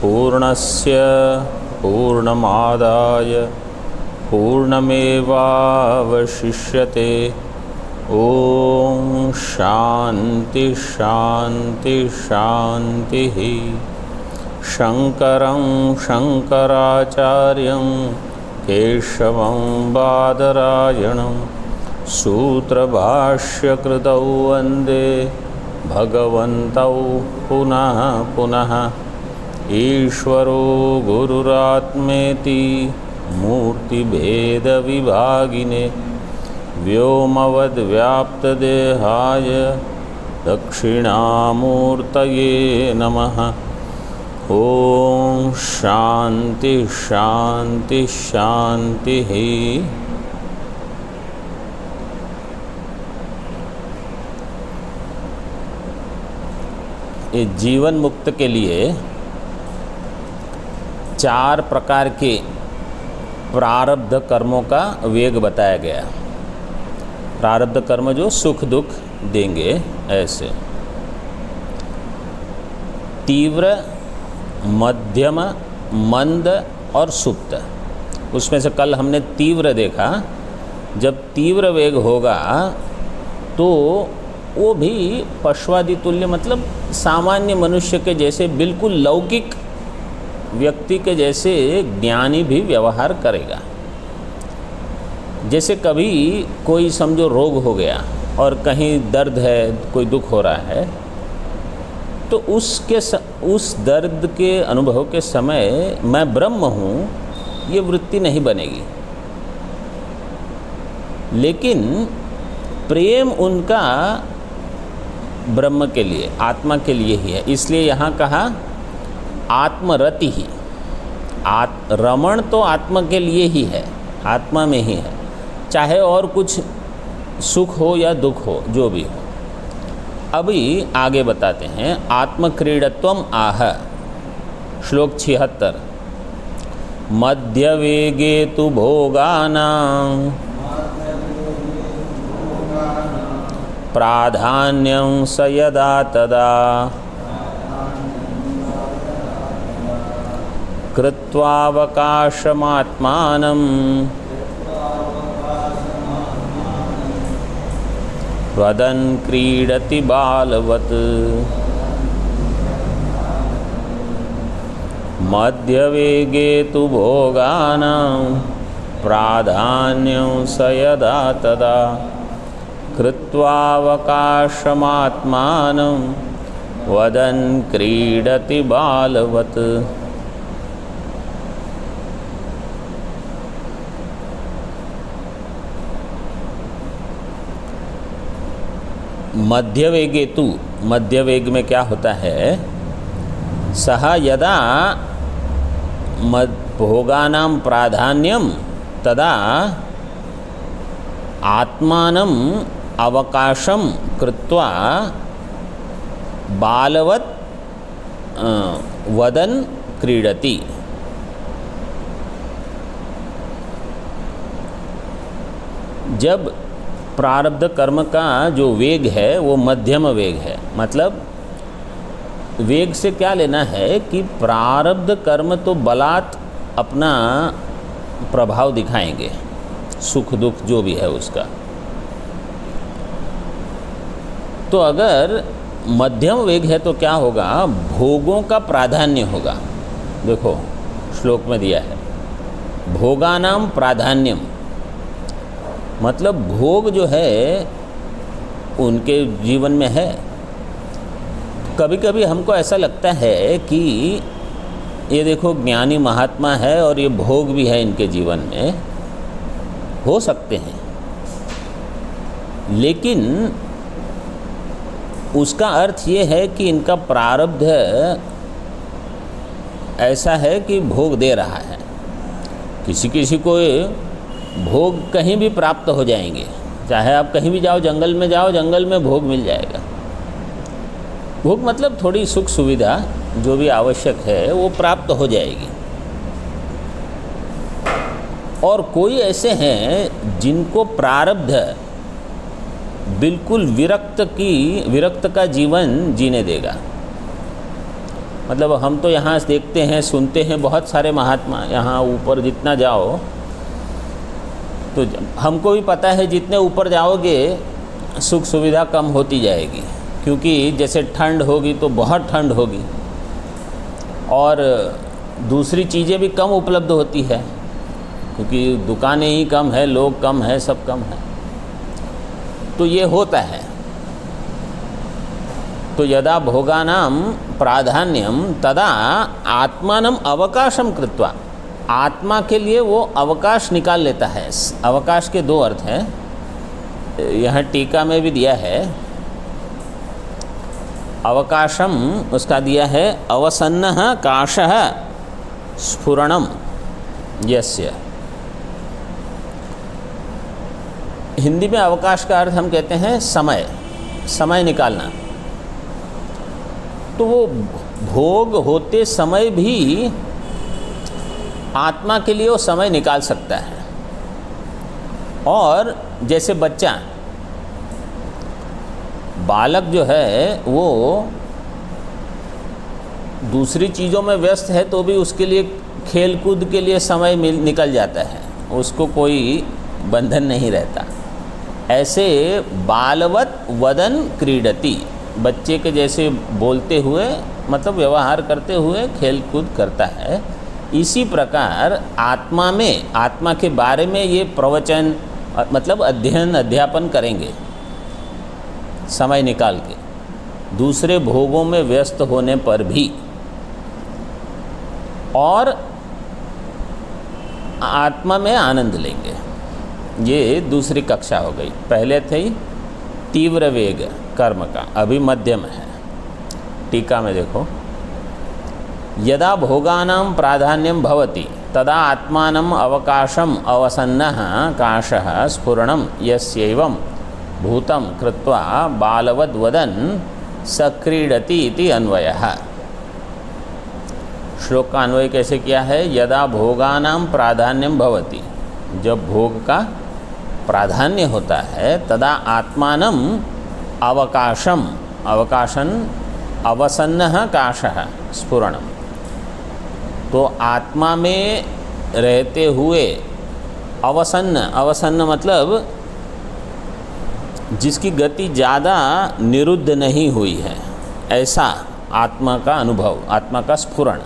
पूर्णस्य पूर्णमादाय पूर्णमेवावशिष्यते। ओम शांति शांति शांतिः। शंकरं शंकराचार्यं केशवं बादरायणं सूत्रभाष्यकृतौ वन्दे भगवन्तौ पुनः पुनः। ईश्वरो गुरुरात्मेति मूर्तिभेदविभागिने व्योमवद्व्याप्तदेहाय दक्षिणामूर्तये नमः। ओम शांति शांति शांतिः। ये जीवन मुक्त के लिए 4 प्रकार के प्रारब्ध कर्मों का वेग बताया गया। प्रारब्ध कर्म जो सुख दुख देंगे, ऐसे तीव्र, मध्यम, मंद और सुप्त। उसमें से कल हमने तीव्र देखा। जब तीव्र वेग होगा तो वो भी पशुआदि तुल्य, मतलब सामान्य मनुष्य के जैसे, बिल्कुल लौकिक व्यक्ति के जैसे ज्ञानी भी व्यवहार करेगा। जैसे कभी कोई समझो रोग हो गया और कहीं दर्द है, कोई दुख हो रहा है, तो उस दर्द के अनुभव के समय मैं ब्रह्म हूँ, ये वृत्ति नहीं बनेगी। लेकिन प्रेम उनका ब्रह्म के लिए, आत्मा के लिए ही है। इसलिए यहाँ कहा आत्मरति ही। रमण तो आत्मा के लिए ही है, आत्मा में ही है, चाहे और कुछ सुख हो या दुख हो, जो भी हो। अभी आगे बताते हैं आत्मक्रीडत्वम आह। श्लोक 76। मध्यवेगे तु भोगानां प्राधान्यं स यदा तदा कृत्वावकाशमात्मानं वदन् क्रीडति बालवत्। मध्यवेगे तु भोगानां प्राधान्यं स यदा तदा कृत्वावकाशमात्मानं वदन् क्रीडति बालवत्। मध्यवेगे तु, मध्यवेग में क्या होता है? सह यदा भोगानां प्राधान्यम तदा आत्मानं अवकाशं कृत्वा बालवत् वदन् क्रीडति। जब प्रारब्ध कर्म का जो वेग है वो मध्यम वेग है। मतलब वेग से क्या लेना है कि प्रारब्ध कर्म तो बलात् अपना प्रभाव दिखाएंगे, सुख दुख जो भी है उसका। तो अगर मध्यम वेग है तो क्या होगा? भोगों का प्राधान्य होगा। देखो श्लोक में दिया है भोगानां प्राधान्यम, मतलब भोग जो है उनके जीवन में है। कभी कभी हमको ऐसा लगता है कि ये देखो ज्ञानी महात्मा है और ये भोग भी है इनके जीवन में, हो सकते हैं, लेकिन उसका अर्थ ये है कि इनका प्रारब्ध ऐसा है कि भोग दे रहा है। किसी किसी को भोग कहीं भी प्राप्त हो जाएंगे, चाहे आप कहीं भी जाओ, जंगल में जाओ, जंगल में भोग मिल जाएगा। भोग मतलब थोड़ी सुख सुविधा जो भी आवश्यक है वो प्राप्त हो जाएगी। और कोई ऐसे हैं जिनको प्रारब्ध बिल्कुल विरक्त का जीवन जीने देगा। मतलब हम तो यहाँ देखते हैं, सुनते हैं बहुत सारे महात्मा, यहाँ ऊपर जितना जाओ तो हमको भी पता है जितने ऊपर जाओगे सुख सुविधा कम होती जाएगी, क्योंकि जैसे ठंड होगी तो बहुत ठंड होगी और दूसरी चीज़ें भी कम उपलब्ध होती है, क्योंकि दुकानें ही कम है, लोग कम है, सब कम है, तो ये होता है। तो यदा भोगानाम प्राधान्यम तदा आत्मानम अवकाशम कृत्वा, आत्मा के लिए वो अवकाश निकाल लेता है। अवकाश के दो अर्थ हैं, यहाँ टीका में भी दिया है। अवकाशम उसका दिया है अवसन्नः काशः स्फुरणम यस्य। हिंदी में अवकाश का अर्थ हम कहते हैं समय, समय निकालना। तो वो भोग होते समय भी आत्मा के लिए वो समय निकाल सकता है। और जैसे बच्चा, बालक जो है वो दूसरी चीज़ों में व्यस्त है तो भी उसके लिए खेल कूद के लिए समय निकल जाता है, उसको कोई बंधन नहीं रहता। ऐसे बालवत वदन क्रीडति, बच्चे के जैसे बोलते हुए मतलब व्यवहार करते हुए खेल कूद करता है। इसी प्रकार आत्मा में, आत्मा के बारे में ये प्रवचन मतलब अध्ययन अध्यापन करेंगे समय निकाल के, दूसरे भोगों में व्यस्त होने पर भी। और आत्मा में आनंद लेंगे। ये दूसरी कक्षा हो गई। पहले थी तीव्र वेग कर्म का, अभी मध्यम है। टीका में देखो, यदा भोगानां प्राधान्यम भवति तदा आत्मानम अवकाशम अवसन्नः काशः स्फुरणम यस्यैवं भूतं कृत्वा बालवद् वदन् सक्रीडति इति अन्वयः। श्लोक का अन्वय कैसे किया है? यदा भोगानां प्राधान्यम भवति, जब भोग का प्राधान्य होता है, तदा आत्मानम अवकाशम, अवकाशन अवसन्नः काशः स्फुरणम, तो आत्मा में रहते हुए अवसन्न, अवसन्न मतलब जिसकी गति ज़्यादा निरुद्ध नहीं हुई है, ऐसा आत्मा का अनुभव, आत्मा का स्फुरण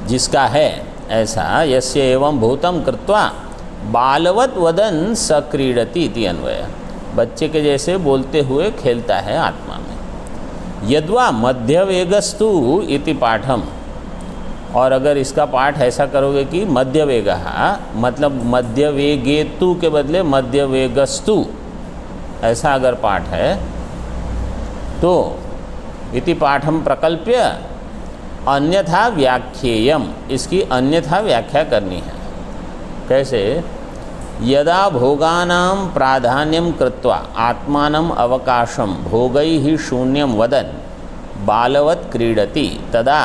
जिसका है, ऐसा यस्य एवं भूतम कृत्वा बालवत वदन सक्रीडति इति अन्वय। बच्चे के जैसे बोलते हुए खेलता है आत्मा में। यद्वा मध्यवेगस्तु इति पाठम, और अगर इसका पाठ ऐसा करोगे कि मध्यवेगः मतलब मध्यवेगेतु के बदले मध्यवेगस्तु, ऐसा अगर पाठ है तो इति पाठम प्रकल्प्य अन्यथा व्याख्येयम, इसकी अन्यथा व्याख्या करनी है। कैसे? यदा भोगानां प्राधान्यम कृत्वा आत्मानम अवकाशम भोगैः शून्यम वदन बालवत् क्रीडति तदा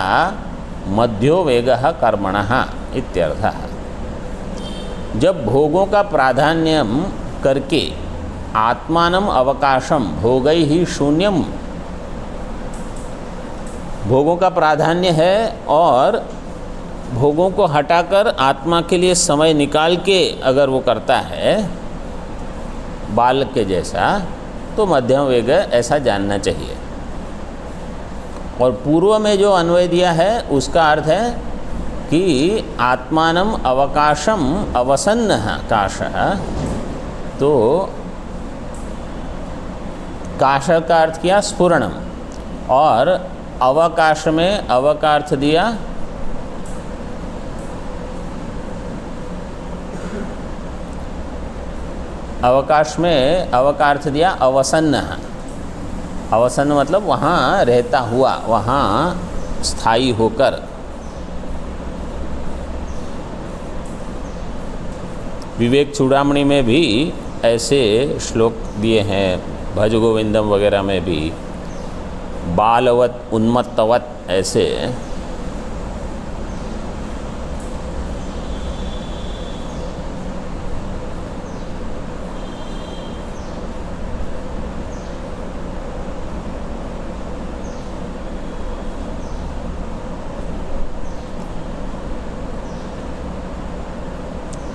मध्यो वेगः कर्मणः इत्यर्थः। जब भोगों का प्राधान्यम करके आत्मानम अवकाशम भोगैः शून्यम, भोगों का प्राधान्य है और भोगों को हटाकर आत्मा के लिए समय निकाल के अगर वो करता है बालक के जैसा, तो मध्यम वेग ऐसा जानना चाहिए। और पूर्व में जो अन्वय दिया है उसका अर्थ है कि आत्मानम अवकाशम अवसन्नः काशः, तो काश का अर्थ किया स्फुरणम, और अवकाश में अव का अर्थ दिया अवकाश में अव का अर्थ दिया अवसन्न। अवसन्न मतलब वहाँ रहता हुआ, वहाँ स्थायी होकर। विवेक चूड़ामणि में भी ऐसे श्लोक दिए हैं, भज गोविंदम वगैरह में भी बालवत उन्मत्तवत ऐसे।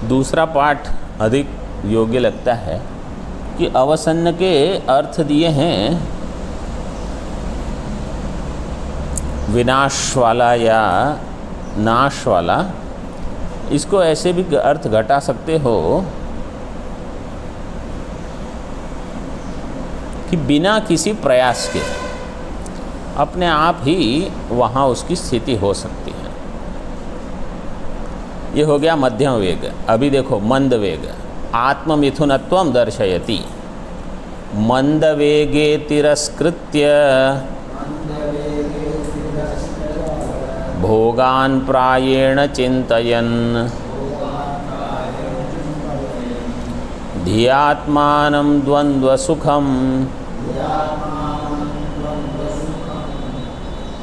दूसरा पाठ अधिक योग्य लगता है कि अवसन्न के अर्थ दिए हैं विनाश वाला या नाश वाला। इसको ऐसे भी अर्थ घटा सकते हो कि बिना किसी प्रयास के अपने आप ही वहाँ उसकी स्थिति हो सकती है। ये हो गया मध्यम वेग। अभी देखो मंद वेग। आत्ममिथुनत्वं दर्शयति। मंद वेगे तिरस्कृत्य भोगान् प्रायेण चिन्तयन् धियात्मानं द्वन्द्वसुखं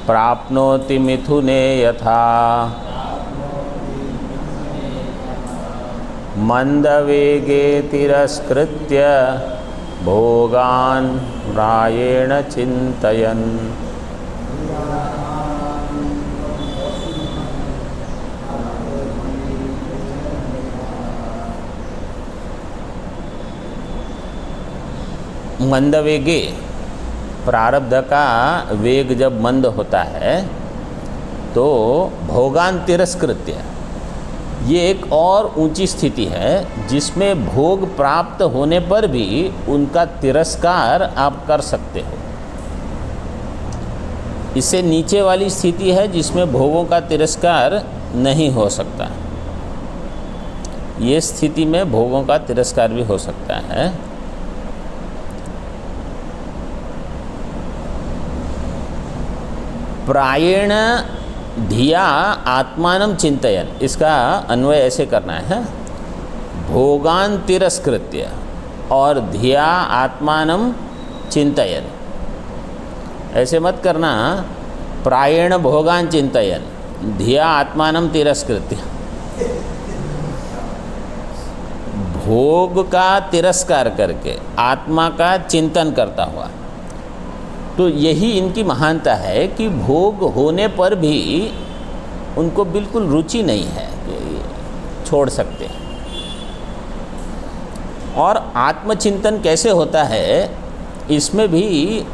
प्राप्नोति मिथुने यथा। मंदवेगे तिरस्कृत्य भोगान् प्रायेण चिन्तयन्। मंदवेगे, प्रारब्ध का वेग जब मंद होता है तो भोगान तिरस्कृत्य, ये एक और ऊंची स्थिति है जिसमें भोग प्राप्त होने पर भी उनका तिरस्कार आप कर सकते हो। इससे नीचे वाली स्थिति है जिसमें भोगों का तिरस्कार नहीं हो सकता। ये स्थिति में भोगों का तिरस्कार भी हो सकता है। प्रायेण धिया आत्मानं चिंतयन, इसका अन्वय ऐसे करना है, भोगान तिरस्कृत्य और धिया आत्मानं चिंतयन। ऐसे मत करना प्रायेण भोगान चिंतयन धिया आत्मानं तिरस्कृत्य। भोग का तिरस्कार करके आत्मा का चिंतन करता हुआ। तो यही इनकी महानता है कि भोग होने पर भी उनको बिल्कुल रुचि नहीं है कि छोड़ सकते हैं। और आत्मचिंतन कैसे होता है, इसमें भी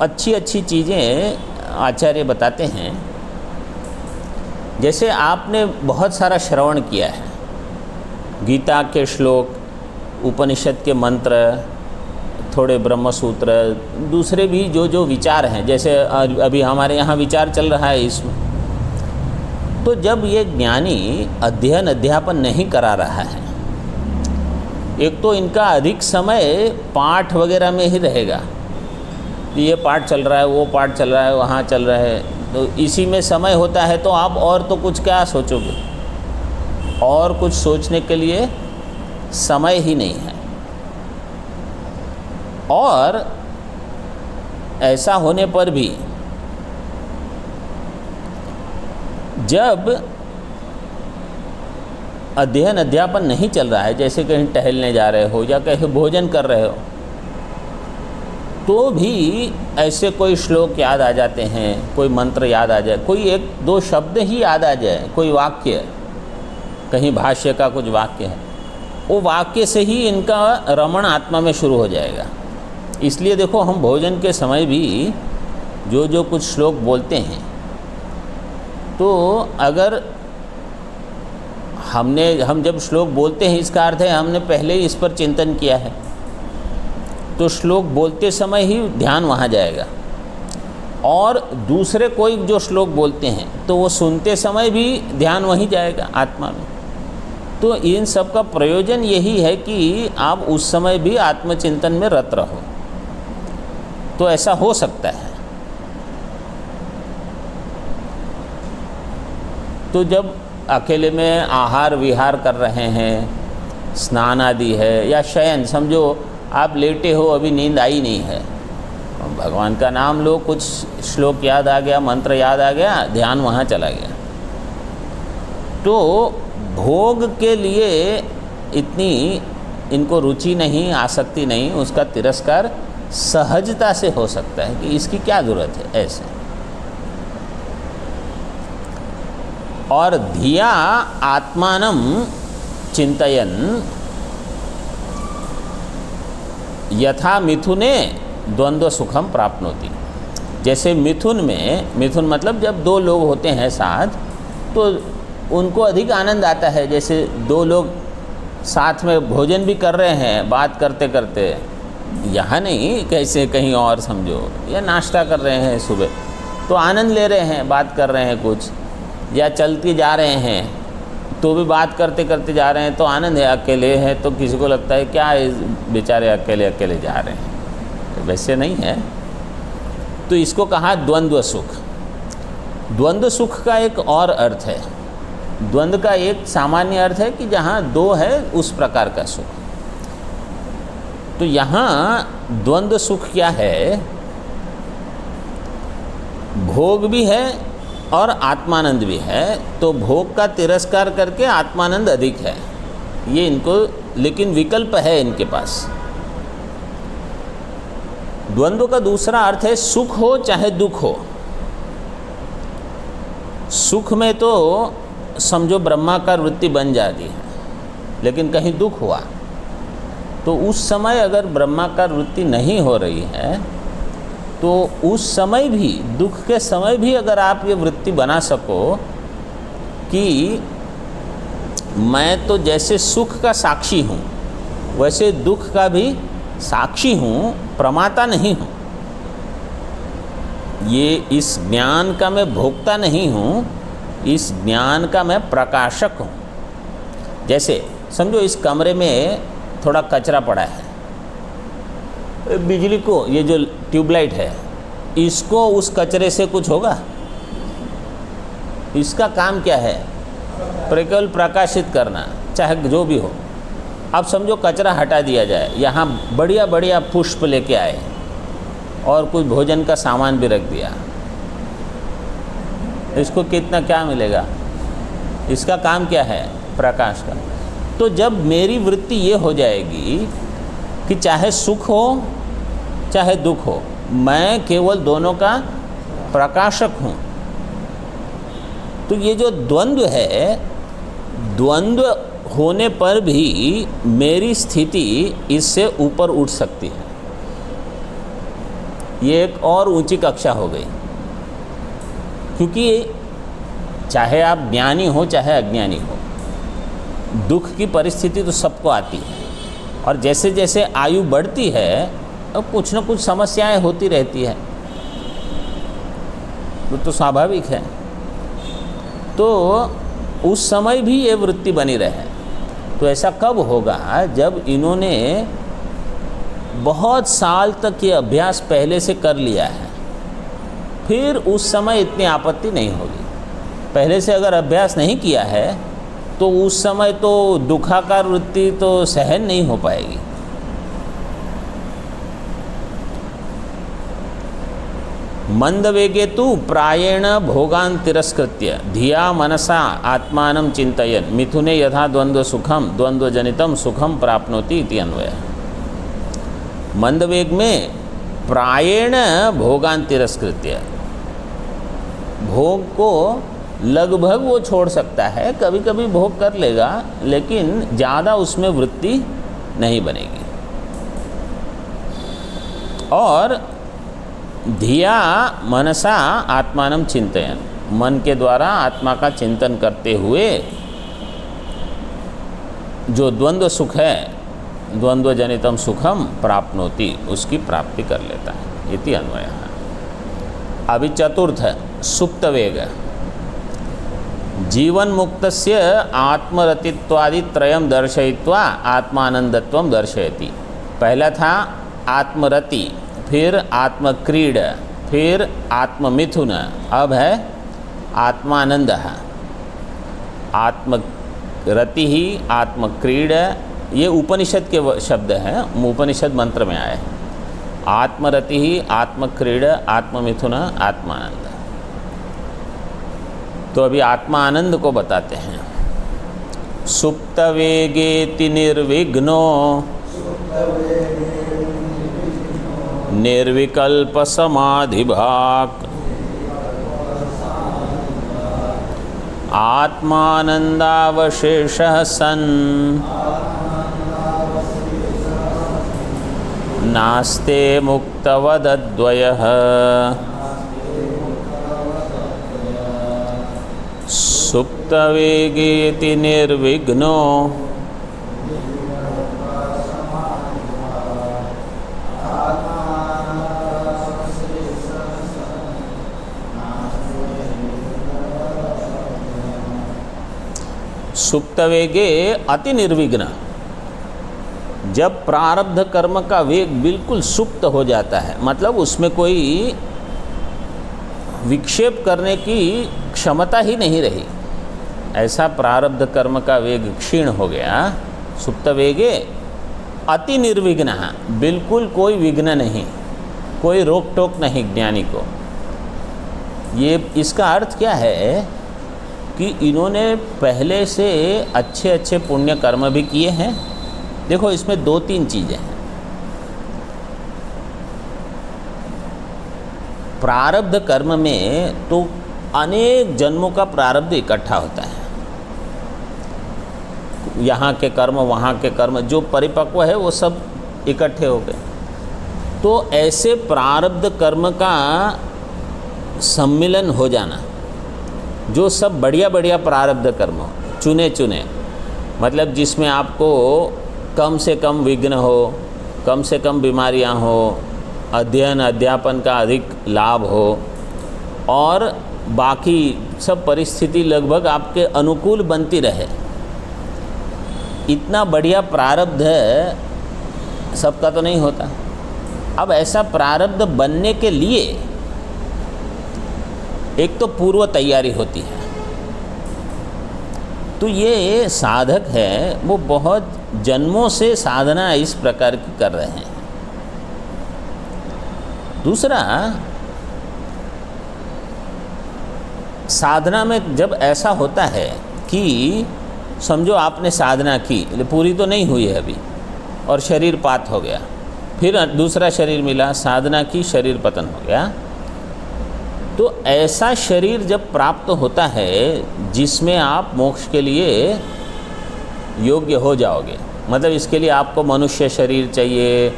अच्छी अच्छी चीज़ें आचार्य बताते हैं। जैसे आपने बहुत सारा श्रवण किया है, गीता के श्लोक, उपनिषद के मंत्र, थोड़े ब्रह्मसूत्र, दूसरे भी जो विचार हैं, जैसे अभी हमारे यहाँ विचार चल रहा है इसमें। तो जब ये ज्ञानी अध्ययन अध्यापन नहीं करा रहा है, एक तो इनका अधिक समय पाठ वगैरह में ही रहेगा। ये पाठ चल रहा है, वो पाठ चल रहा है, वहाँ चल रहा है, तो इसी में समय होता है। तो आप और तो कुछ क्या सोचोगे, और कुछ सोचने के लिए समय ही नहीं है। और ऐसा होने पर भी जब अध्ययन अध्यापन नहीं चल रहा है, जैसे कहीं टहलने जा रहे हो या कहीं भोजन कर रहे हो, तो भी ऐसे कोई श्लोक याद आ जाते हैं, कोई मंत्र याद आ जाए, कोई एक दो शब्द ही याद आ जाए, कोई वाक्य, कहीं भाष्य का कुछ वाक्य है, वो वाक्य से ही इनका रमण आत्मा में शुरू हो जाएगा। इसलिए देखो, हम भोजन के समय भी जो कुछ श्लोक बोलते हैं, तो अगर हम जब श्लोक बोलते हैं, इसका अर्थ है हमने पहले ही इस पर चिंतन किया है, तो श्लोक बोलते समय ही ध्यान वहाँ जाएगा। और दूसरे कोई जो श्लोक बोलते हैं, तो वो सुनते समय भी ध्यान वहीं जाएगा आत्मा में। तो इन सब का प्रयोजन यही है कि आप उस समय भी आत्मचिंतन में रत रहो। तो ऐसा हो सकता है। तो जब अकेले में आहार विहार कर रहे हैं, स्नान आदि है, या शयन, समझो आप लेटे हो, अभी नींद आई नहीं है, भगवान का नाम लो, कुछ श्लोक याद आ गया, मंत्र याद आ गया, ध्यान वहाँ चला गया। तो भोग के लिए इतनी इनको रुचि नहीं, आसक्ति नहीं, उसका तिरस्कार सहजता से हो सकता है कि इसकी क्या ज़रूरत है ऐसे। और धिया आत्मानं चिंतयन यथा मिथुने द्वंद्व सुखम प्राप्नोति। जैसे मिथुन में, मिथुन मतलब जब दो लोग होते हैं साथ तो उनको अधिक आनंद आता है। जैसे दो लोग साथ में भोजन भी कर रहे हैं बात करते करते, यहाँ नहीं कैसे कहीं और समझो, या नाश्ता कर रहे हैं सुबह तो आनंद ले रहे हैं, बात कर रहे हैं कुछ, या चलते जा रहे हैं तो भी बात करते करते जा रहे हैं तो आनंद है। अकेले हैं तो किसी को लगता है क्या इस बेचारे अकेले अकेले जा रहे हैं, वैसे नहीं है। तो इसको कहा द्वंद्व सुख। द्वंद्व सुख का एक और अर्थ है। द्वंद्व का एक सामान्य अर्थ है कि जहाँ दो है उस प्रकार का सुख। तो यहाँ द्वंद्व सुख क्या है, भोग भी है और आत्मानंद भी है। तो भोग का तिरस्कार करके आत्मानंद अधिक है, ये इनको, लेकिन विकल्प है इनके पास। द्वंद्व का दूसरा अर्थ है सुख हो चाहे दुख हो। सुख में तो समझो ब्रह्माकार वृत्ति बन जाती है, लेकिन कहीं दुख हुआ तो उस समय अगर ब्रह्माकार वृत्ति नहीं हो रही है तो उस समय भी, दुख के समय भी अगर आप ये वृत्ति बना सको कि मैं तो जैसे सुख का साक्षी हूँ वैसे दुख का भी साक्षी हूँ, प्रमाता नहीं हूँ, ये इस ज्ञान का मैं भोक्ता नहीं हूँ, इस ज्ञान का मैं प्रकाशक हूँ। जैसे समझो इस कमरे में थोड़ा कचरा पड़ा है, बिजली को, ये जो ट्यूबलाइट है इसको उस कचरे से कुछ होगा? इसका काम क्या है? केवल प्रकाशित करना, चाहे जो भी हो। अब समझो कचरा हटा दिया जाए, यहाँ बढ़िया बढ़िया पुष्प लेके आए और कुछ भोजन का सामान भी रख दिया, इसको कितना क्या मिलेगा? इसका काम क्या है? प्रकाश का। तो जब मेरी वृत्ति ये हो जाएगी कि चाहे सुख हो चाहे दुख हो, मैं केवल दोनों का प्रकाशक हूँ, तो ये जो द्वंद्व है, द्वंद्व होने पर भी मेरी स्थिति इससे ऊपर उठ सकती है। ये एक और ऊंची कक्षा हो गई, क्योंकि चाहे आप ज्ञानी हो चाहे अज्ञानी हो, दुख की परिस्थिति तो सबको आती है। और जैसे जैसे आयु बढ़ती है अब कुछ न कुछ समस्याएं होती रहती है, तो स्वाभाविक है। तो उस समय भी ये वृत्ति बनी रहे। तो ऐसा कब होगा? जब इन्होंने बहुत साल तक ये अभ्यास पहले से कर लिया है, फिर उस समय इतनी आपत्ति नहीं होगी। पहले से अगर अभ्यास नहीं किया है तो उस समय तो दुखाकार वृत्ति तो सहन नहीं हो पाएगी। मंदवेगे तु प्रायेण भोगान् तिरस्कृत्य धिया मनसा आत्मानं चिंतयन् मिथुने यथा द्वंद्व सुखम द्वंद्वजनितम सुखम प्राप्नोति इति अन्वयः। मंदवेग में प्रायेण भोगान् तिरस्कृत्य, भोग को लगभग वो छोड़ सकता है, कभी कभी भोग कर लेगा लेकिन ज़्यादा उसमें वृत्ति नहीं बनेगी। और धिया मनसा आत्मानं चिंतयन्, मन के द्वारा आत्मा का चिंतन करते हुए जो द्वंद्व सुख है, द्वंद्व जनितम सुखम प्राप्नोति, उसकी प्राप्ति कर लेता है। इति अन्वयः। अभी चतुर्थ सुप्त वेग। जीवन मुक्तस्य आत्मरतित्वादि त्रयम दर्शयित्वा आत्मानंदत्वम दर्शयति। पहला था आत्मरति, फिर आत्मक्रीड, फिर आत्ममिथुन, अब है आत्मानंद। आत्मरति ही आत्मक्रीड, ये उपनिषद के शब्द हैं, उपनिषद मंत्र में आए हैं। आत्मरति ही आत्मक्रीड, आत्ममिथुन, आत्मानंद। तो अभी आत्मानंद को बताते हैं। सुप्त वेगेति निर्विघ्नो निर्विकल्प समाधिभाक् आत्मानंदावशेषः सन् नास्ते मुक्तवदद्वयः सुप्तवेगेति निर्विघ्नो सुप्तवेगे अति निर्विघ्न। जब प्रारब्ध कर्म का वेग बिल्कुल सुप्त हो जाता है, मतलब उसमें कोई विक्षेप करने की क्षमता ही नहीं रही, ऐसा प्रारब्ध कर्म का वेग क्षीण हो गया। सुप्त वेगे अति निर्विघ्न, बिल्कुल कोई विघ्न नहीं, कोई रोक टोक नहीं ज्ञानी को। ये इसका अर्थ क्या है कि इन्होंने पहले से अच्छे अच्छे पुण्य कर्म भी किए हैं। देखो इसमें दो तीन चीज़ें हैं। प्रारब्ध कर्म में तो अनेक जन्मों का प्रारब्ध इकट्ठा होता है। यहाँ के कर्म, वहाँ के कर्म, जो परिपक्व है वो सब इकट्ठे हो गए। तो ऐसे प्रारब्ध कर्म का सम्मिलन हो जाना, जो सब बढ़िया बढ़िया प्रारब्ध कर्म हो, चुने चुने, मतलब जिसमें आपको कम से कम विघ्न हो, कम से कम बीमारियां हो, अध्ययन अध्यापन का अधिक लाभ हो, और बाकी सब परिस्थिति लगभग आपके अनुकूल बनती रहे। इतना बढ़िया प्रारब्ध सबका तो नहीं होता। अब ऐसा प्रारब्ध बनने के लिए एक तो पूर्व तैयारी होती है। तो ये साधक है वो बहुत जन्मों से साधना इस प्रकार की कर रहे हैं। दूसरा, साधना में जब ऐसा होता है कि समझो आपने साधना की, पूरी तो नहीं हुई है अभी, और शरीर पात हो गया, फिर दूसरा शरीर मिला, साधना की, शरीर पतन हो गया। तो ऐसा शरीर जब प्राप्त होता है जिसमें आप मोक्ष के लिए योग्य हो जाओगे, मतलब इसके लिए आपको मनुष्य शरीर चाहिए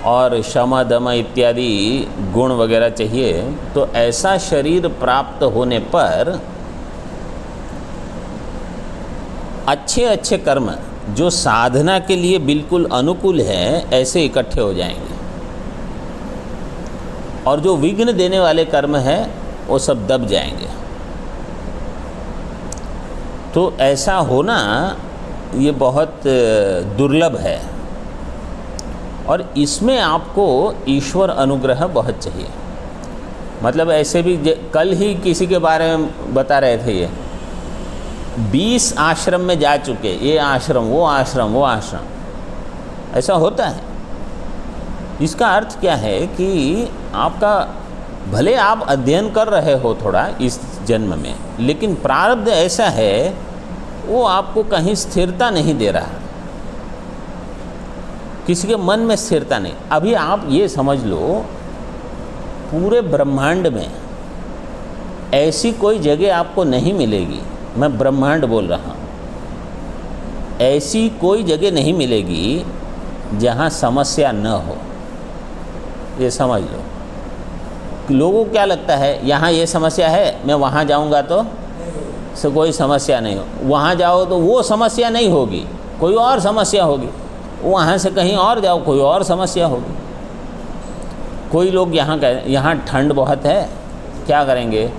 और शम दम इत्यादि गुण वगैरह चाहिए। तो ऐसा शरीर प्राप्त होने पर अच्छे अच्छे कर्म जो साधना के लिए बिल्कुल अनुकूल है ऐसे इकट्ठे हो जाएंगे, और जो विघ्न देने वाले कर्म है वो सब दब जाएंगे। तो ऐसा होना ये बहुत दुर्लभ है, और इसमें आपको ईश्वर अनुग्रह बहुत चाहिए। मतलब ऐसे भी कल ही किसी के बारे में बता रहे थे, ये 20 आश्रम में जा चुके, ये आश्रम वो आश्रम वो आश्रम, ऐसा होता है। इसका अर्थ क्या है कि आपका, भले आप अध्ययन कर रहे हो थोड़ा इस जन्म में, लेकिन प्रारब्ध ऐसा है वो आपको कहीं स्थिरता नहीं दे रहा, किसी के मन में स्थिरता नहीं। अभी आप ये समझ लो, पूरे ब्रह्मांड में ऐसी कोई जगह आपको नहीं मिलेगी, मैं ब्रह्मांड बोल रहा हूँ, ऐसी कोई जगह नहीं मिलेगी जहाँ समस्या न हो। ये समझ लो। लोगों को क्या लगता है, यहाँ ये समस्या है, मैं वहाँ जाऊँगा तो कोई समस्या नहीं हो, वहाँ जाओ तो वो समस्या नहीं होगी, कोई और समस्या होगी, वहाँ से कहीं और जाओ कोई और समस्या होगी। कोई लोग यहाँ ठंड बहुत है, क्या करेंगे,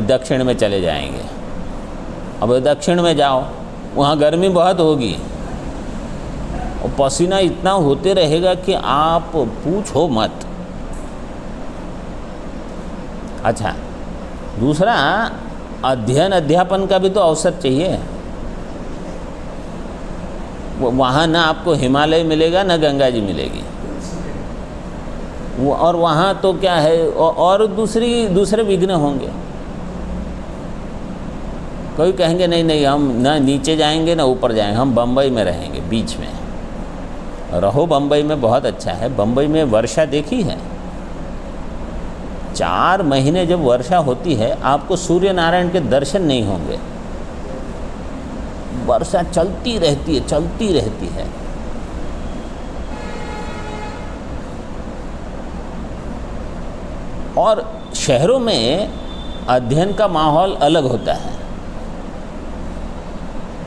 दक्षिण में चले जाएंगे। अब दक्षिण में जाओ, वहाँ गर्मी बहुत होगी और पसीना इतना होते रहेगा कि आप पूछो मत। अच्छा, दूसरा, अध्ययन अध्यापन का भी तो अवसर चाहिए। वहाँ ना आपको हिमालय मिलेगा ना गंगा जी मिलेगी, और वहाँ तो क्या है, और दूसरे विघ्न होंगे। कोई कहेंगे नहीं नहीं, हम ना नीचे जाएंगे ना ऊपर जाएंगे, हम बम्बई में रहेंगे, बीच में रहो। बम्बई में बहुत अच्छा है, बम्बई में वर्षा देखी है, 4 महीने जब वर्षा होती है आपको सूर्य नारायण के दर्शन नहीं होंगे, वर्षा चलती रहती है। और शहरों में अध्ययन का माहौल अलग होता है।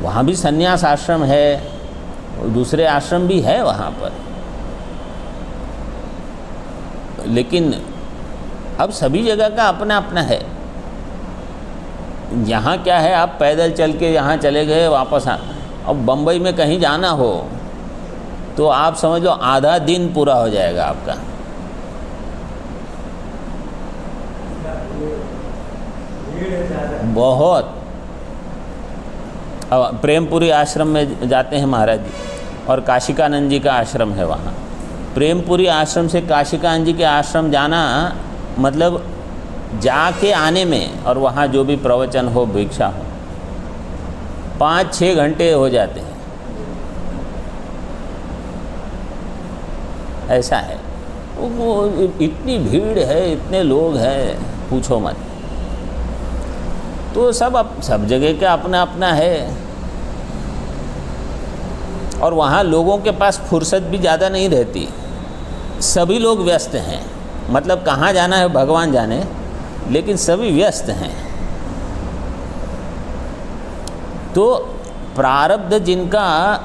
वहाँ भी संन्यास आश्रम है, दूसरे आश्रम भी है वहाँ पर, लेकिन अब सभी जगह का अपना अपना है। यहाँ क्या है, आप पैदल चल के यहाँ चले गए वापस अब बम्बई में कहीं जाना हो तो आप समझ लो आधा दिन पूरा हो जाएगा आपका। बहुत। अब प्रेमपुरी आश्रम में जाते हैं महाराज जी, और काशिकानंद जी का आश्रम है वहाँ। प्रेमपुरी आश्रम से काशिकानंद जी के आश्रम जाना मतलब जाके आने में, और वहाँ जो भी प्रवचन हो, भिक्षा हो, 5-6 घंटे हो जाते हैं। ऐसा है वो, इतनी भीड़ है, इतने लोग हैं, पूछो मत। तो सब जगह का अपना अपना है। और वहाँ लोगों के पास फुर्सत भी ज़्यादा नहीं रहती, सभी लोग व्यस्त हैं। मतलब कहाँ जाना है भगवान जाने, लेकिन सभी व्यस्त हैं। तो प्रारब्ध जिनका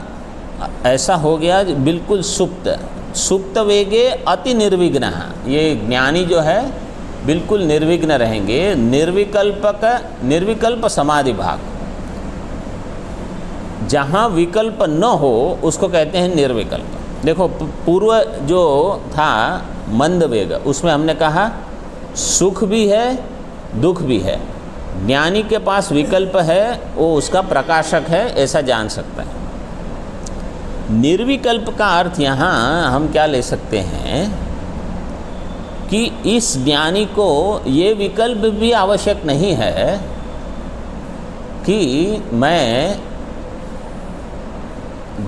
ऐसा हो गया, बिल्कुल सुप्त वेगे अति निर्विघ्न, ये ज्ञानी जो है बिल्कुल निर्विघ्न रहेंगे। निर्विकल्प समाधि भाग, जहाँ विकल्प न हो उसको कहते हैं निर्विकल्प। देखो पूर्व जो था मंद वेग, उसमें हमने कहा सुख भी है दुख भी है। ज्ञानी के पास विकल्प है, वो उसका प्रकाशक है, ऐसा जान सकता है। निर्विकल्प का अर्थ यहाँ हम क्या ले सकते हैं कि इस ज्ञानी को ये विकल्प भी आवश्यक नहीं है कि मैं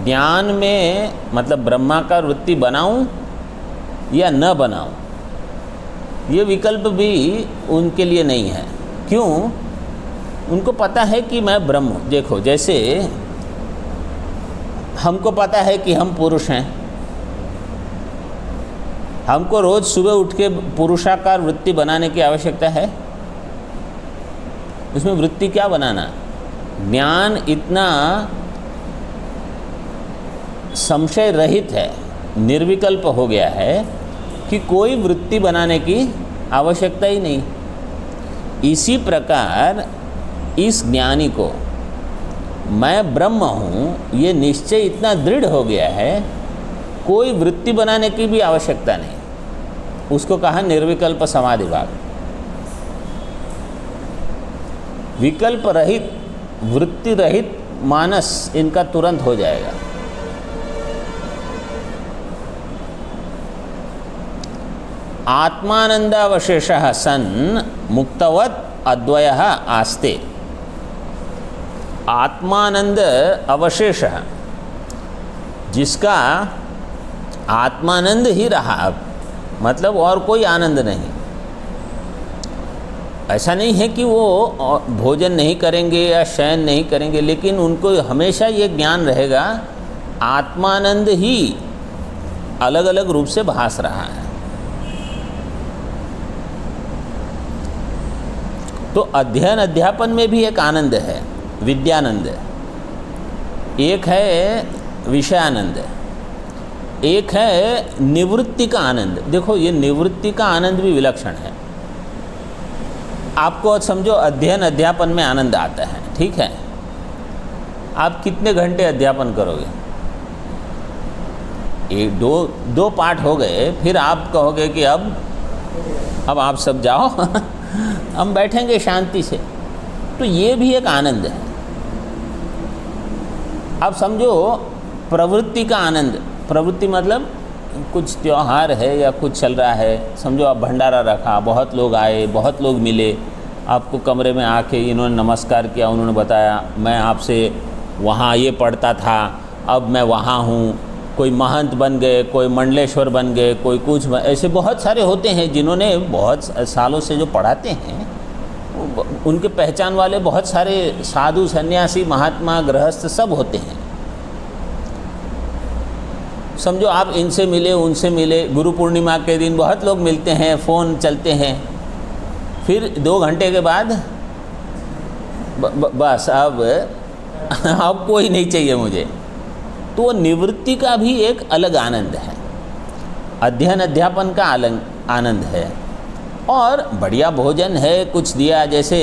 ज्ञान में मतलब ब्रह्माकार वृत्ति बनाऊं या न बनाऊं। ये विकल्प भी उनके लिए नहीं है। क्यों? उनको पता है कि मैं ब्रह्म हूँ। देखो जैसे हमको पता है कि हम पुरुष हैं, हमको रोज़ सुबह उठ के पुरुषाकार वृत्ति बनाने की आवश्यकता है। इसमें वृत्ति क्या बनाना? ज्ञान इतना संशय रहित है, निर्विकल्प हो गया है कि कोई वृत्ति बनाने की आवश्यकता ही नहीं। इसी प्रकार इस ज्ञानी को मैं ब्रह्म हूँ ये निश्चय इतना दृढ़ हो गया है, कोई वृत्ति बनाने की भी आवश्यकता नहीं। उसको कहा निर्विकल्प समाधि भाग। विकल्प रहित, वृत्ति रहित मानस इनका तुरंत हो जाएगा। आत्मानंदावशेषः सन् मुक्तवत् अद्वयः आस्ते। आत्मानंद अवशेष, जिसका आत्मानंद ही रहा, मतलब और कोई आनंद नहीं। ऐसा नहीं है कि वो भोजन नहीं करेंगे या शयन नहीं करेंगे, लेकिन उनको हमेशा ये ज्ञान रहेगा आत्मानंद ही अलग अलग रूप से भास रहा है। तो अध्ययन अध्यापन में भी एक आनंद है, विद्यानंद। एक है विषयानंद, एक है निवृत्ति का आनंद। देखो ये निवृत्ति का आनंद भी विलक्षण है। आपको समझो अध्ययन अध्यापन में आनंद आता है, ठीक है। आप कितने घंटे अध्यापन करोगे? एक दो पाठ हो गए, फिर आप कहोगे कि अब आप सब जाओ हम बैठेंगे शांति से। तो ये भी एक आनंद है। अब समझो प्रवृत्ति का आनंद। प्रवृत्ति मतलब कुछ त्यौहार है या कुछ चल रहा है, समझो आप भंडारा रखा, बहुत लोग आए, बहुत लोग मिले, आपको कमरे में आके इन्होंने नमस्कार किया, उन्होंने बताया मैं आपसे वहाँ ये पढ़ता था, अब मैं वहाँ हूँ। कोई महंत बन गए, कोई मंडलेश्वर बन गए, कोई कुछ, ऐसे बहुत सारे होते हैं जिन्होंने बहुत सालों से जो पढ़ाते हैं, उनके पहचान वाले बहुत सारे साधु सन्यासी महात्मा गृहस्थ सब होते हैं। समझो आप इनसे मिले उनसे मिले, गुरु पूर्णिमा के दिन बहुत लोग मिलते हैं, फ़ोन चलते हैं, फिर 2 घंटे के बाद बस अब कोई नहीं चाहिए मुझे। तो निवृत्ति का भी एक अलग आनंद है, अध्ययन अध्यापन का आनंद है, और बढ़िया भोजन है, कुछ दिया, जैसे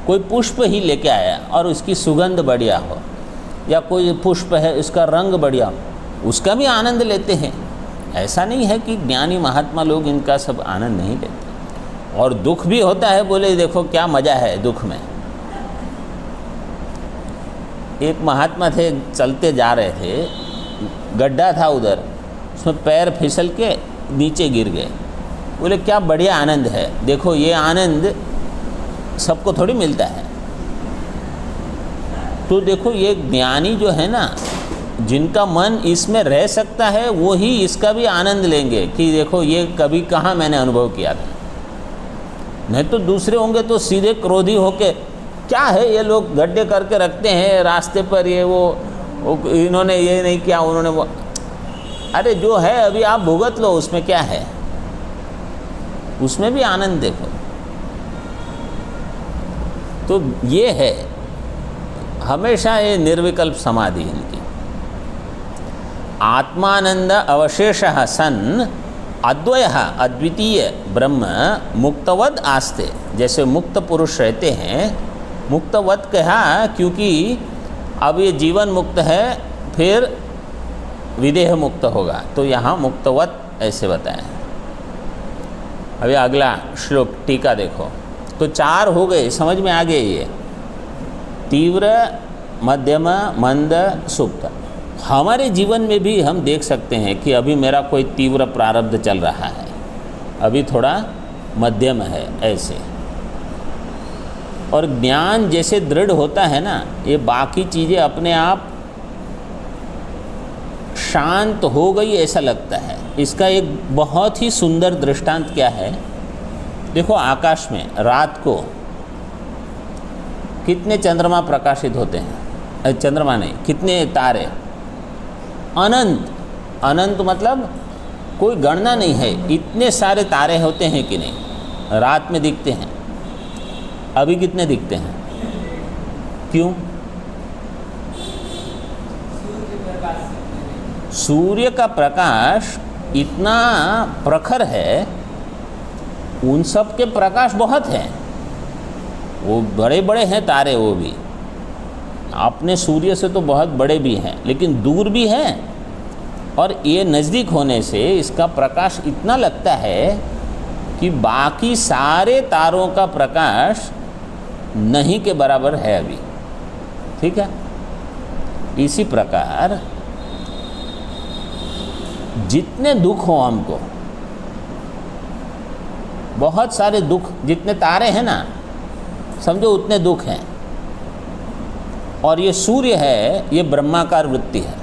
कोई पुष्प ही लेके आया और उसकी सुगंध बढ़िया हो, या कोई पुष्प है उसका रंग बढ़िया हो, उसका भी आनंद लेते हैं। ऐसा नहीं है कि ज्ञानी महात्मा लोग इनका सब आनंद नहीं लेते। और दुख भी होता है, बोले देखो क्या मज़ा है दुख में। एक महात्मा थे, चलते जा रहे थे, गड्ढा था उधर, उसमें पैर फिसल के नीचे गिर गए। बोले क्या बढ़िया आनंद है, देखो ये आनंद सबको थोड़ी मिलता है। तो देखो ये ज्ञानी जो है ना, जिनका मन इसमें रह सकता है, वो ही इसका भी आनंद लेंगे कि देखो ये कभी कहाँ मैंने अनुभव किया था। नहीं तो दूसरे होंगे तो सीधे क्रोधी होके, क्या है ये लोग गड्ढे करके रखते हैं रास्ते पर, ये वो इन्होंने ये नहीं किया, उन्होंने वो। अरे जो है अभी आप भुगत लो, उसमें क्या है, उसमें भी आनंद देखो। तो ये है हमेशा ये निर्विकल्प समाधि इनकी। आत्मानंद अवशेषः सन् अद्वयः अद्वितीय ब्रह्म मुक्तवद आस्ते। जैसे मुक्त पुरुष रहते हैं, मुक्तवत कहा क्योंकि अब ये जीवन मुक्त है, फिर विदेह मुक्त होगा, तो यहाँ मुक्तवत ऐसे बताया। अभी अगला श्लोक टीका देखो, तो 4 हो गए, समझ में आ गए ये, तीव्र, मध्यम, मंद, सुप्त। हमारे जीवन में भी हम देख सकते हैं कि अभी मेरा कोई तीव्र प्रारब्ध चल रहा है, अभी थोड़ा मध्यम है ऐसे। और ज्ञान जैसे दृढ़ होता है ना, ये बाकी चीज़ें अपने आप शांत हो गई ऐसा लगता है। इसका एक बहुत ही सुंदर दृष्टांत क्या है, देखो आकाश में रात को कितने चंद्रमा प्रकाशित होते हैं, चंद्रमा नहीं, कितने तारे, अनंत। अनंत मतलब कोई गणना नहीं है, इतने सारे तारे होते हैं कि नहीं, रात में दिखते हैं। अभी कितने दिखते हैं, क्यों? सूर्य का प्रकाश इतना प्रखर है, उन सब के प्रकाश बहुत हैं, वो बड़े बड़े हैं तारे, वो भी अपने सूर्य से तो बहुत बड़े भी हैं, लेकिन दूर भी हैं। और ये नज़दीक होने से इसका प्रकाश इतना लगता है कि बाकी सारे तारों का प्रकाश नहीं के बराबर है अभी, ठीक है। इसी प्रकार जितने दुख हो हमको, बहुत सारे दुख, जितने तारे हैं ना, समझो उतने दुख हैं। और ये सूर्य है, ये ब्रह्माकार वृत्ति है,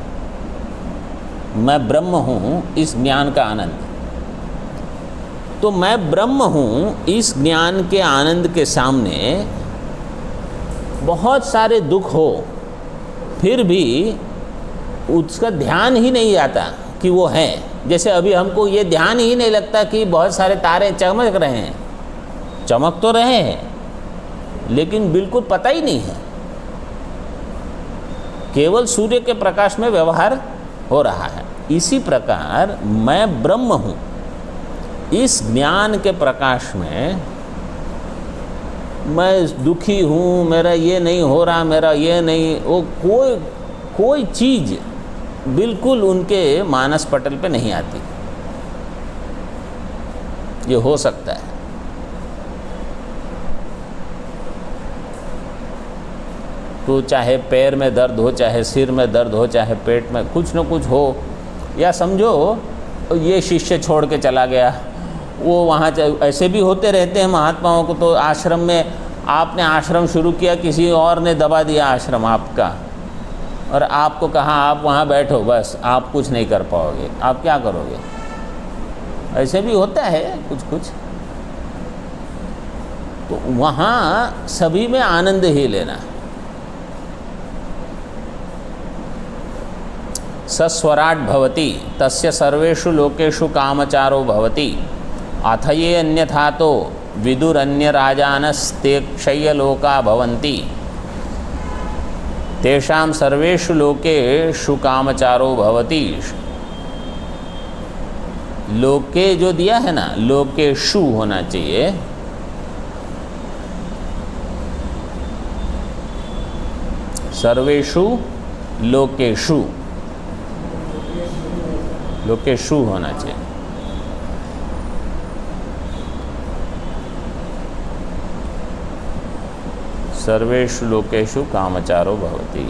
मैं ब्रह्म हूँ, इस ज्ञान का आनंद। तो मैं ब्रह्म हूँ, इस ज्ञान के आनंद के सामने बहुत सारे दुख हो, फिर भी उसका ध्यान ही नहीं आता कि वो है। जैसे अभी हमको ये ध्यान ही नहीं लगता कि बहुत सारे तारे चमक रहे हैं, चमक तो रहे हैं लेकिन बिल्कुल पता ही नहीं है, केवल सूर्य के प्रकाश में व्यवहार हो रहा है। इसी प्रकार मैं ब्रह्म हूँ, इस ज्ञान के प्रकाश में मैं दुखी हूँ, मेरा ये नहीं हो रहा, मेरा ये नहीं, वो कोई चीज़ बिल्कुल उनके मानस पटल पे नहीं आती। ये हो सकता है। तो चाहे पैर में दर्द हो, चाहे सिर में दर्द हो, चाहे पेट में कुछ न कुछ हो, या समझो ये शिष्य छोड़ के चला गया, वो वहाँ ऐसे भी होते रहते हैं महात्माओं को। तो आश्रम में आपने आश्रम शुरू किया, किसी और ने दबा दिया आश्रम आपका, और आपको कहा आप वहाँ बैठो, बस आप कुछ नहीं कर पाओगे, आप क्या करोगे? ऐसे भी होता है कुछ कुछ। तो वहाँ सभी में आनंद ही लेना। सस्वराट भवति तस्य सर्वेषु लोकेषु कामचारो भवति अथ ये अन्यथा तो विदुरन्य राजानस्ते क्षय्यलोका भवन्ति तेषां सर्वेषु लोकेषु कामचारो भवति। लोके जो दिया है ना, लोकेषु होना चाहिए। सर्वेषु लोकेषु, लोकेषु होना चाहिए। सर्वेषु लोकेषु कामचारो भवति।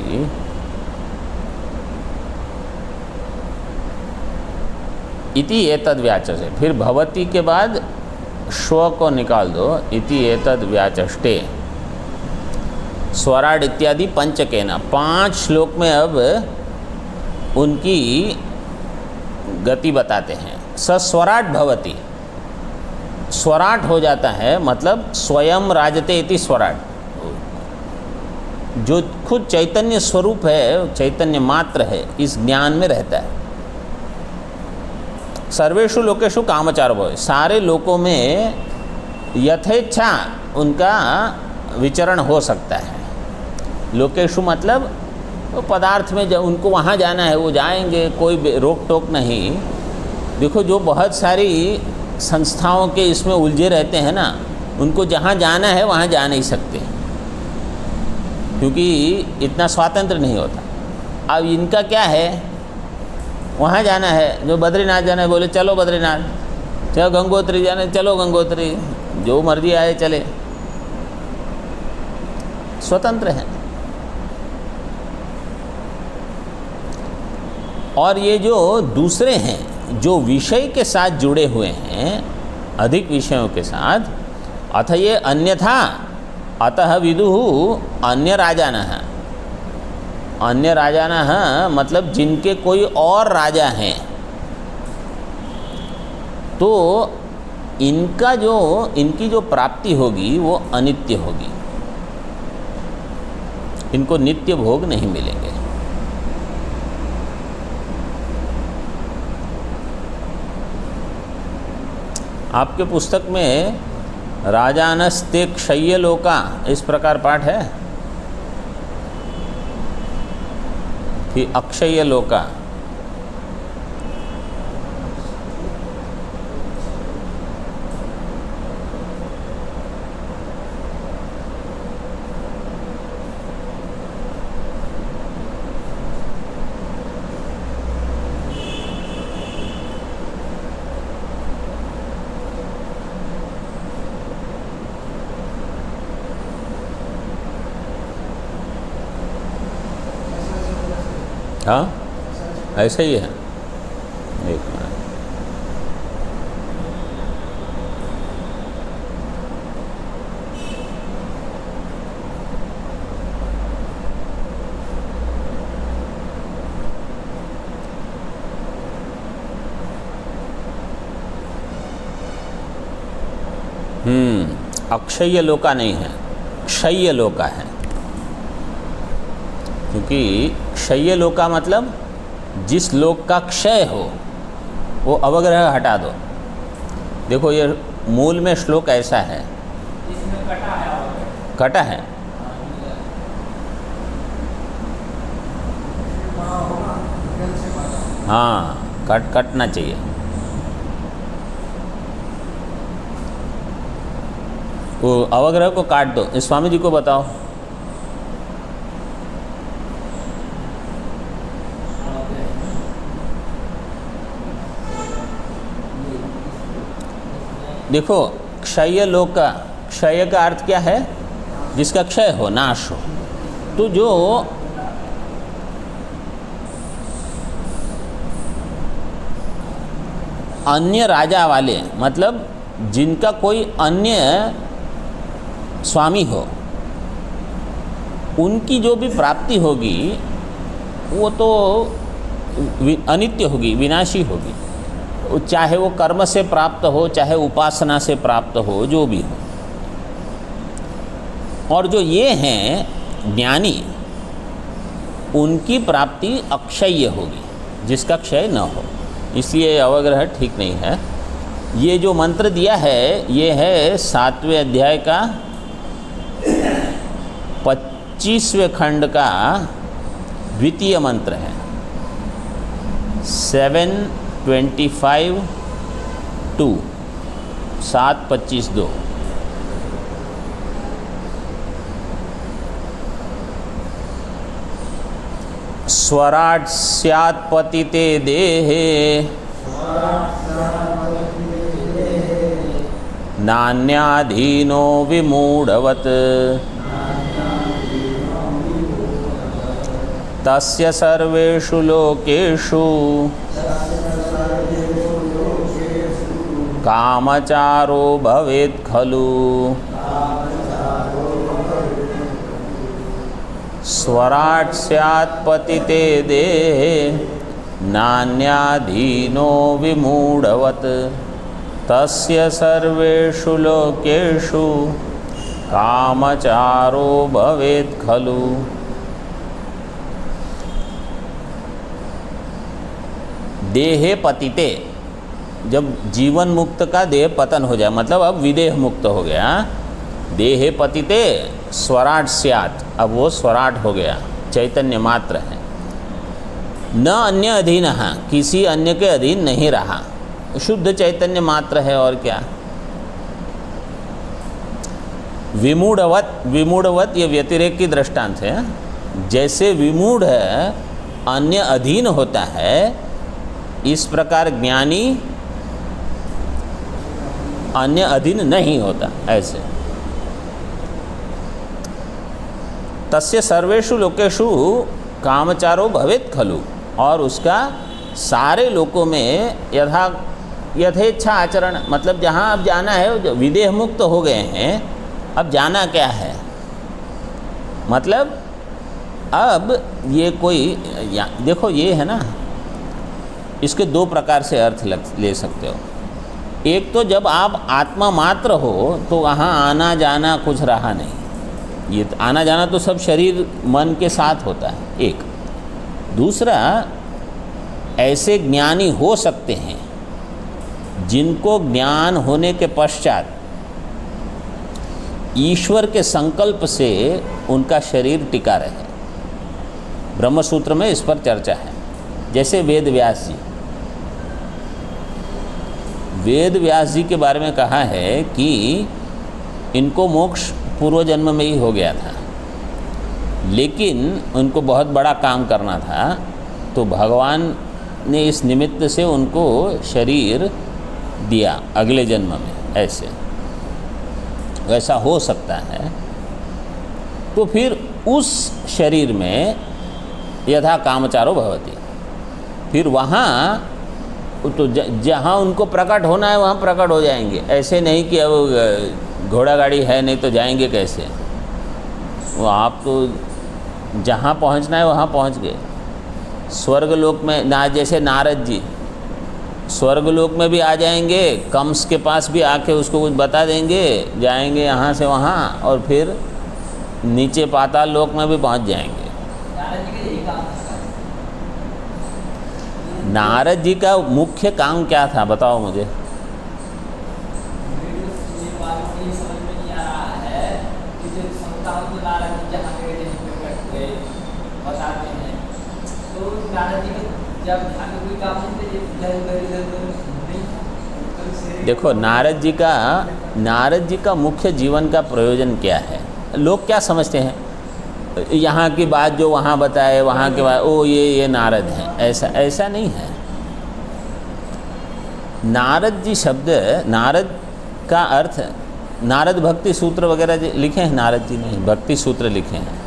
इति एतद् व्याचष्टे, फिर भवति के बाद श्व को निकाल दो। इति एतद् व्याचष्टे स्वराट इत्यादि पंचकेन, 5 श्लोक में अब उनकी गति बताते हैं। सस्वराट भवति, स्वराट हो जाता है, मतलब स्वयं राजते इति स्वराट, जो खुद चैतन्य स्वरूप है, चैतन्य मात्र है, इस ज्ञान में रहता है। सर्वेषु लोकेषु कामचारो भवति, सारे लोकों में यथेच्छा उनका विचरण हो सकता है। लोकेषु मतलब तो पदार्थ में जब उनको वहाँ जाना है वो जाएंगे, कोई रोक टोक नहीं। देखो जो बहुत सारी संस्थाओं के इसमें उलझे रहते हैं ना, उनको जहाँ जाना है वहाँ जा नहीं सकते, क्योंकि इतना स्वातंत्र नहीं होता। अब इनका क्या है, वहाँ जाना है, जो बद्रीनाथ जाना है बोले चलो बद्रीनाथ, चलो गंगोत्री जाना है चलो गंगोत्री, जो मर्जी आए चले, स्वतंत्र हैं। और ये जो दूसरे हैं जो विषय के साथ जुड़े हुए हैं, अधिक विषयों के साथ, अथ ये अन्यथा अतः विदुः अन्य राजानः, अन्य राजानः मतलब जिनके कोई और राजा हैं, तो इनकी जो प्राप्ति होगी वो अनित्य होगी, इनको नित्य भोग नहीं मिलेंगे। आपके पुस्तक में राजानस्ते क्षय्यलोका इस प्रकार पाठ है कि अक्षय्यलोका? हाँ ऐसे ही है। एक मिनट, अक्षय लोका नहीं है, क्षय लोका है। क्योंकि क्षय लोका मतलब जिस लोक का क्षय हो, वो अवग्रह हटा दो। देखो ये मूल में श्लोक ऐसा है, इसमें कटा है, कटा है, हाँ कटना चाहिए। वो अवग्रह को काट दो। इस स्वामी जी को बताओ। देखो क्षय लोक का, क्षय का अर्थ क्या है? जिसका क्षय हो, नाश हो। तो जो अन्य राजा वाले, मतलब जिनका कोई अन्य स्वामी हो, उनकी जो भी प्राप्ति होगी वो तो अनित्य होगी, विनाशी होगी। चाहे वो कर्म से प्राप्त हो, चाहे उपासना से प्राप्त हो, जो भी हो। और जो ये हैं ज्ञानी, उनकी प्राप्ति अक्षय होगी, जिसका क्षय न हो, इसलिए अवग्रह ठीक नहीं है। ये जो मंत्र दिया है ये है 7वें अध्याय का 25वें खंड का द्वितीय मंत्र है, 7:25:2, 7:25:2। स्वराट स्यात् पतिते देहे नान्याधीनो विमूढ़वत् तस्य सर्वेषु लोकेषु कामचारो भवेत् खलु। स्वराट स्यात् पतिते देहे नान्याधीनो विमूढ़वत् तस्य सर्वेषु लोकेषु कामचारो भवेत् खलु। देहे पतिते, जब जीवन मुक्त का देह पतन हो जाए, मतलब अब विदेह मुक्त हो गया, देहे पतिते स्वराट स्यात्, अब वो स्वराट हो गया, चैतन्य मात्र है। न अन्य अधीन, किसी अन्य के अधीन नहीं रहा, शुद्ध चैतन्य मात्र है। और क्या? विमूढ़वत, विमूढ़वत ये व्यतिरेक की दृष्टांत है। जैसे विमूढ़ अन्य अधीन होता है, इस प्रकार ज्ञानी अन्य अधीन नहीं होता। ऐसे तस्य सर्वेषु लोकेषु कामचारो भवेत् खलु, और उसका सारे लोकों में यथेच्छा आचरण, मतलब जहाँ अब जाना है, विदेह मुक्त हो गए हैं, अब जाना क्या है, मतलब अब ये कोई देखो, ये है ना, इसके दो प्रकार से अर्थ ले सकते हो। एक तो जब आप आत्मा मात्र हो तो वहाँ आना जाना कुछ रहा नहीं, ये आना जाना तो सब शरीर मन के साथ होता है। एक दूसरा, ऐसे ज्ञानी हो सकते हैं जिनको ज्ञान होने के पश्चात ईश्वर के संकल्प से उनका शरीर टिका रहे। ब्रह्मसूत्र में इस पर चर्चा है। जैसे वेद व्यास जी, वेद व्यास जी के बारे में कहा है कि इनको मोक्ष पूर्व जन्म में ही हो गया था, लेकिन उनको बहुत बड़ा काम करना था, तो भगवान ने इस निमित्त से उनको शरीर दिया अगले जन्म में। ऐसे वैसा हो सकता है। तो फिर उस शरीर में यथा कामचारो भवति, फिर वहाँ तो जहाँ उनको प्रकट होना है वहाँ प्रकट हो जाएंगे। ऐसे नहीं कि अब घोड़ा गाड़ी है नहीं तो जाएंगे कैसे, वो आप तो जहाँ पहुँचना है वहाँ पहुँच गए। स्वर्गलोक में ना, जैसे नारद जी स्वर्गलोक में भी आ जाएंगे, कंस के पास भी आके उसको कुछ बता देंगे, जाएंगे यहाँ से वहाँ, और फिर नीचे पाताल लोक में भी पहुँच जाएंगे। नारद जी का मुख्य काम क्या था बताओ मुझे? देखो, नारद जी का मुख्य जीवन का प्रयोजन क्या है? लोग क्या समझते हैं, यहाँ की बात जो वहाँ बताए, वहाँ के बाद ओ ये नारद हैं, ऐसा नहीं है। नारद जी शब्द, नारद का अर्थ, नारद भक्ति सूत्र वगैरह लिखे हैं, नारद जी ने भक्ति सूत्र लिखे हैं।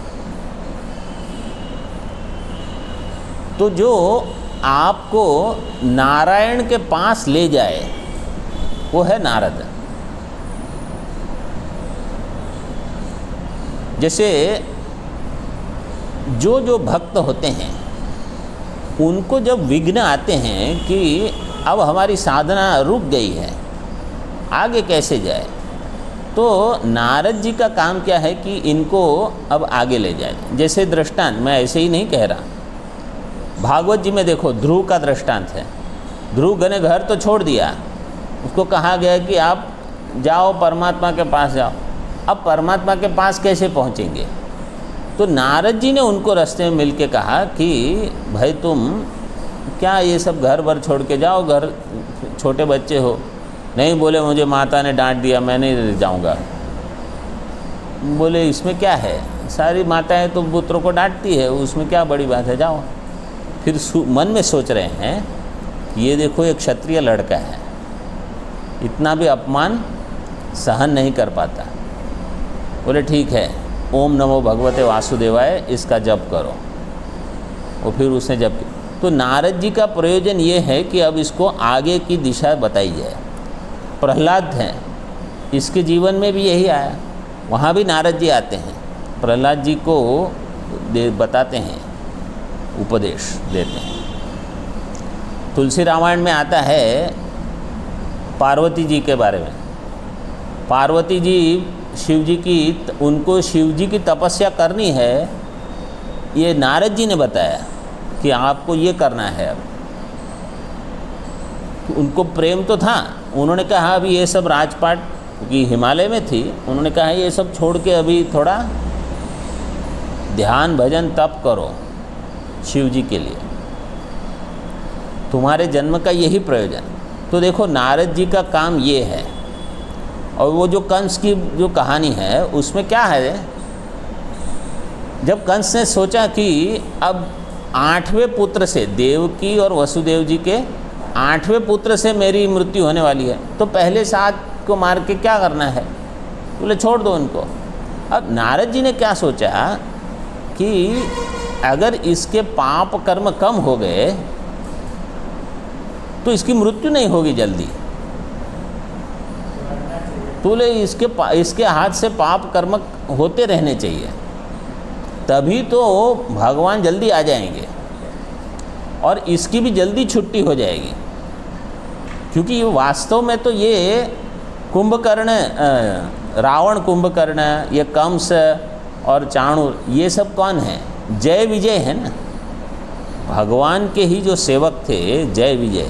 तो जो आपको नारायण के पास ले जाए वो है नारद। जैसे जो भक्त होते हैं उनको जब विघ्न आते हैं कि अब हमारी साधना रुक गई है, आगे कैसे जाए, तो नारद जी का काम क्या है कि इनको अब आगे ले जाए। जैसे दृष्टांत, मैं ऐसे ही नहीं कह रहा, भागवत जी में देखो ध्रुव का दृष्टांत है। ध्रुव ने घर तो छोड़ दिया, उसको कहा गया कि आप जाओ परमात्मा के पास जाओ। अब परमात्मा के पास कैसे पहुँचेंगे? तो नारद जी ने उनको रास्ते में मिल के कहा कि भाई तुम क्या ये सब घर भर छोड़ के जाओ, घर छोटे बच्चे हो। नहीं, बोले मुझे माता ने डांट दिया, मैं नहीं जाऊंगा। बोले इसमें क्या है, सारी माताएं तो पुत्रों को डांटती है, उसमें क्या बड़ी बात है, जाओ। फिर मन में सोच रहे हैं ये देखो एक क्षत्रिय लड़का है, इतना भी अपमान सहन नहीं कर पाता। बोले ठीक है, ओम नमो भगवते वासुदेवाय इसका जप करो। और फिर उसने जप किया। तो नारद जी का प्रयोजन ये है कि अब इसको आगे की दिशा बताई जाए। प्रहलाद हैं, इसके जीवन में भी यही आया, वहाँ भी नारद जी आते हैं, प्रहलाद जी को बताते हैं, उपदेश देते हैं। तुलसी रामायण में आता है पार्वती जी के बारे में। पार्वती जी शिव जी की, उनको शिव जी की तपस्या करनी है, ये नारद जी ने बताया कि आपको ये करना है। अब तो उनको प्रेम तो था, उन्होंने कहा अभी ये सब राजपाट की हिमालय में थी, उन्होंने कहा ये सब छोड़ के अभी थोड़ा ध्यान भजन तप करो शिव जी के लिए, तुम्हारे जन्म का यही प्रयोजन। तो देखो नारद जी का काम ये है। और वो जो कंस की जो कहानी है उसमें क्या है, जब कंस ने सोचा कि अब 8वें पुत्र से, देवकी और वसुदेव जी के 8वें पुत्र से मेरी मृत्यु होने वाली है, तो पहले 7 को मार के क्या करना है, बोले छोड़ दो उनको। अब नारद जी ने क्या सोचा कि अगर इसके पाप कर्म कम हो गए तो इसकी मृत्यु नहीं होगी जल्दी, तो बोले इसके हाथ से पाप कर्म होते रहने चाहिए, तभी तो भगवान जल्दी आ जाएंगे और इसकी भी जल्दी छुट्टी हो जाएगी। क्योंकि वास्तव में तो ये कुंभकर्ण, रावण कुंभकर्ण, ये कंस और चाणूर, ये सब कौन है? जय विजय है ना, भगवान के ही जो सेवक थे, जय विजय।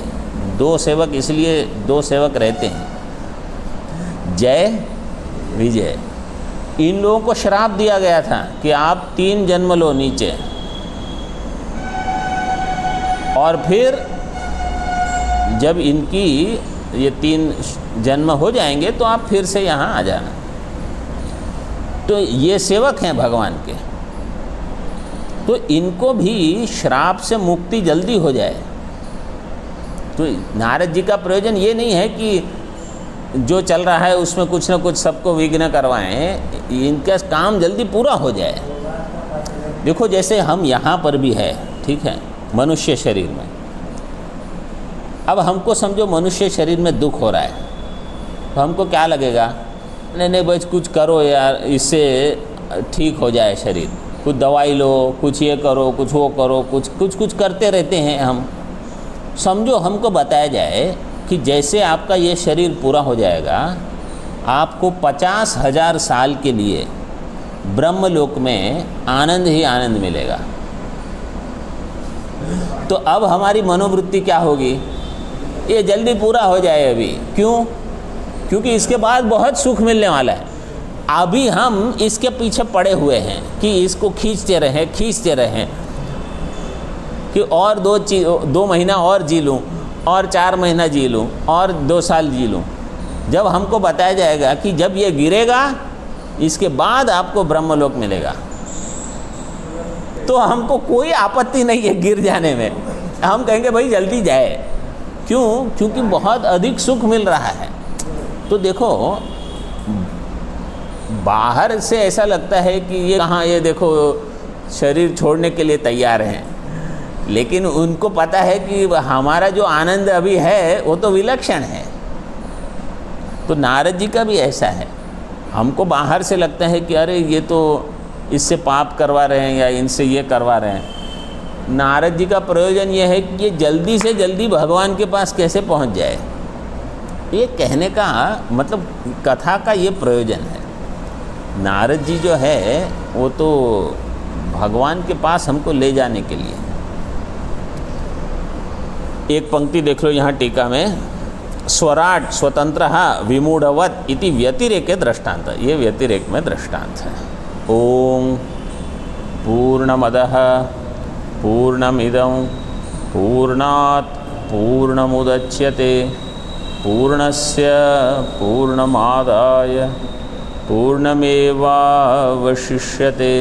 2 सेवक, इसलिए 2 सेवक रहते हैं, जय विजय। इन लोगों को श्राप दिया गया था कि आप 3 जन्म लो नीचे, और फिर जब इनकी ये 3 जन्म हो जाएंगे तो आप फिर से यहाँ आ जाना। तो ये सेवक हैं भगवान के, तो इनको भी श्राप से मुक्ति जल्दी हो जाए। तो नारद जी का प्रयोजन ये नहीं है कि जो चल रहा है उसमें कुछ ना कुछ सबको विघ्न करवाएं, इनका काम जल्दी पूरा हो जाए। देखो जैसे हम यहाँ पर भी है, ठीक है, मनुष्य शरीर में, अब हमको समझो मनुष्य शरीर में दुख हो रहा है, तो हमको क्या लगेगा, नहीं बस कुछ करो यार, इससे ठीक हो जाए शरीर, कुछ दवाई लो, कुछ ये करो, कुछ वो करो, कुछ करते रहते हैं हम। समझो हमको बताया जाए कि जैसे आपका ये शरीर पूरा हो जाएगा, आपको 50,000 साल के लिए ब्रह्मलोक में आनंद ही आनंद मिलेगा। तो अब हमारी मनोवृत्ति क्या होगी, ये जल्दी पूरा हो जाए अभी। क्यों? क्योंकि इसके बाद बहुत सुख मिलने वाला है। अभी हम इसके पीछे पड़े हुए हैं कि इसको खींचते रहें कि और 2 महीना और जी लूँ, और 4 महीना जी लूँ, और 2 साल जी लूँ। जब हमको बताया जाएगा कि जब ये गिरेगा इसके बाद आपको ब्रह्मलोक मिलेगा, तो हमको कोई आपत्ति नहीं है गिर जाने में। हम कहेंगे भाई जल्दी जाए। क्यों? क्योंकि बहुत अधिक सुख मिल रहा है। तो देखो बाहर से ऐसा लगता है कि ये कहाँ, ये देखो शरीर छोड़ने के लिए तैयार हैं, लेकिन उनको पता है कि हमारा जो आनंद अभी है वो तो विलक्षण है। तो नारद जी का भी ऐसा है। हमको बाहर से लगता है कि अरे ये तो इससे पाप करवा रहे हैं या इनसे ये करवा रहे हैं। नारद जी का प्रयोजन ये है कि ये जल्दी से जल्दी भगवान के पास कैसे पहुंच जाए, ये कहने का मतलब कथा का ये प्रयोजन है। नारद जी जो है वो तो भगवान के पास हमको ले जाने के लिए। एक पंक्ति देख लो यहाँ टीका में, स्वराट स्वतंत्र विमूढ़वत इति व्यतिरेके दृष्टांत। ये व्यतिरेक में दृष्टांत है। ओम पूर्णमदः पूर्णमिदं पूर्णात् पूर्णमुदच्यते पूर्णस्य पूर्णमादाय पूर्णमेवावशिष्यते।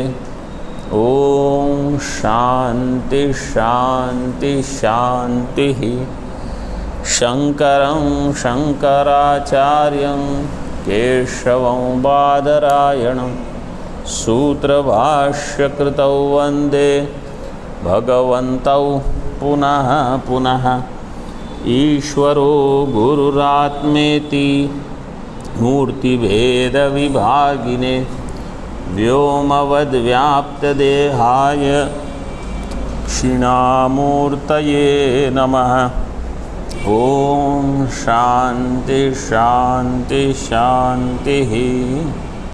ओम शांति शांति शांति। शंकरं शंकराचार्यं केशवं बादरायणं सूत्रभाष्यकृतौ वन्दे भगवन्तौ पुनः पुनः। ईश्वरो गुरुरात्मेति मूर्तिभेदविभागिने व्योमवद्व्याप्तदेहाय क्षीणामूर्तये नमः। ओम शांति शांति शांति।